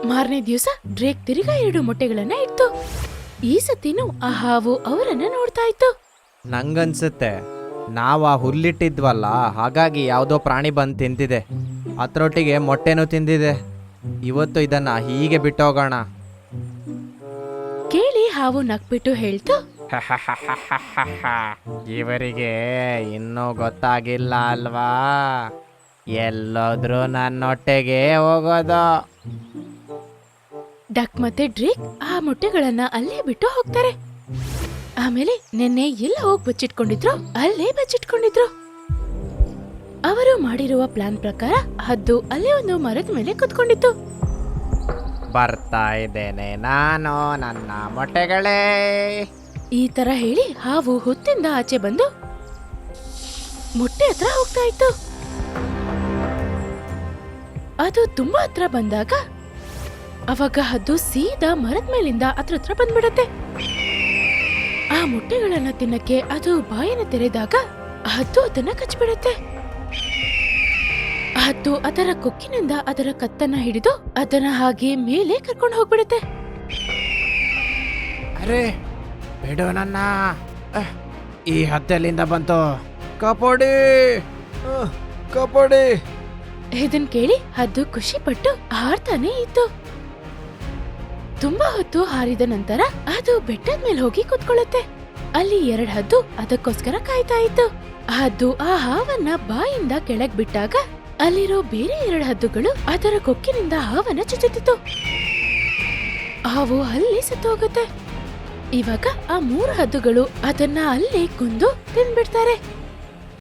ಮಾರನೇ ದಿವಸ ಡ್ರೇಕ್ ತಿರುಗಾ 2 ಮೊಟ್ಟೆಗಳನ್ನ ಇಟ್ಟು ಈ ಸತಿನೂ ಆ ಹಾವು ಅವರನ್ನ ನೋಡ್ತಾ ಇತ್ತು. ನಂಗನ್ಸುತ್ತೆ ನಾವು ಆ ಹುಲ್ಲಿಟ್ಟಿದ್ವಲ್ಲ, ಹಾಗಾಗಿ ಯಾವುದೋ ಪ್ರಾಣಿ ಬಂದು ತಿಂತಿದೆ. ಅದರೊಟ್ಟಿಗೆ ಮೊಟ್ಟೆನೂ ತಿಂದಿದೆ. ಇವತ್ತು ಇದನ್ನ ಹೀಗೆ ಬಿಟ್ಟೋಗೋಣ. ಕೇಳಿ ಹಾವು ನಕ್ಬಿಟ್ಟು ಹೇಳ್ತು, ಇವರಿಗೆ ಇನ್ನೂ ಗೊತ್ತಾಗಿಲ್ಲ ಅಲ್ವಾ, ಎಲ್ಲೋದ್ರೂ ನನ್ನೊಟ್ಟೆಗೆ ಹೋಗೋದು. ಡಕ್ ಮತ್ತೆ ಡ್ರೇಕ್ ಆ ಮೊಟ್ಟೆಗಳನ್ನ ಅಲ್ಲೇ ಬಿಟ್ಟು ಹೋಗ್ತಾರೆ. ಆಮೇಲೆ ನಿನ್ನೆ ಎಲ್ಲ ಹೋಗಿ ಬಚ್ಚಿಟ್ಕೊಂಡಿದ್ರು ಅಲ್ಲೇ ಬಚ್ಚಿಟ್ಕೊಂಡಿದ್ರು. ಅವರು ಮಾಡಿರುವ ಪ್ಲಾನ್ ಪ್ರಕಾರ ಹದ್ದು ಅಲ್ಲೇ ಒಂದು ಮರದ ಮೇಲೆ ಕುತ್ಕೊಂಡಿತ್ತು. ಬರ್ತಾ ಇದ್ದೇನೆ ನಾನು, ನನ್ನ ಮೊಟ್ಟೆಗಳೇ. ಈ ತರ ಹೇಳಿ ಹಾವು ಹುತ್ತಿಂದ ಆಚೆ ಬಂದು ಮೊಟ್ಟೆ ಹತ್ರ ಹೋಗ್ತಾ ಇತ್ತು. ಅದು ತುಂಬಾ ಹತ್ರ ಬಂದಾಗ ಅವಾಗ ಹದ್ದು ಸೀದಾ ಮರದ ಮೇಲಿಂದ ಹತ್ರ ಬಂದ್ಬಿಡತ್ತೆ. ಆ ಮೊಟ್ಟೆಗಳನ್ನ ತಿನ್ನಕ್ಕೆ ಅದು ಬಾಯಿನ ತೆರೆದಾಗ ಹದ್ದು ಅದನ್ನ ಕಚ್ಬಿಡತ್ತೆ. ಹದ್ದು ಅದರ ಕೊಕ್ಕಿನಿಂದ ಅದರ ಕತ್ತನ್ನ ಹಿಡಿದು ಅದನ್ನ ಹಾಗೆ ಮೇಲೆ ಕರ್ಕೊಂಡು ಹೋಗ್ಬಿಡತ್ತೆ. ಅರೆ ಬಿಡು ನನ್ನ, ಈ ಹತ್ತೆಲಿಂದ ಬಂತು, ಕಾಪಾಡಿ ಕಾಪಾಡಿ. ಇದನ್ ಕೇಳಿ ಹದ್ದು ಖುಷಿ ಪಟ್ಟು ಹಾರ್ತಾನೆ ಇತ್ತು. ತುಂಬಾ ಹೊತ್ತು ಹಾರಿದ ನಂತರ ಅದು ಬೆಟ್ಟದ ಮೇಲೆ ಹೋಗಿ ಕುತ್ಕೊಳ್ಳುತ್ತೆ. ಅಲ್ಲಿ 2 ಹದ್ದು ಅದಕ್ಕೋಸ್ಕರ ಕಾಯ್ತಾ ಇತ್ತು. ಹದ್ದು ಆ ಹಾವನ್ನ ಬಾಯಿಂದ ಕೆಳಗ್ ಬಿಟ್ಟಾಗ ಅಲ್ಲಿರೋ ಬೇರೆ 2 ಹದ್ದುಗಳು ಅದರ ಕೊಕ್ಕಿನಿಂದ ಹಾವನ್ನ ಚುಚ್ಚುತ್ತಿತ್ತು. ಹಾವು ಅಲ್ಲಿ ಸತ್ತೋಗುತ್ತೆ. ಇವಾಗ ಆ 3 ಹದ್ದುಗಳು ಅದನ್ನ ಅಲ್ಲಿ ಕೊಂದು ತಿನ್ಬಿಡ್ತಾರೆ.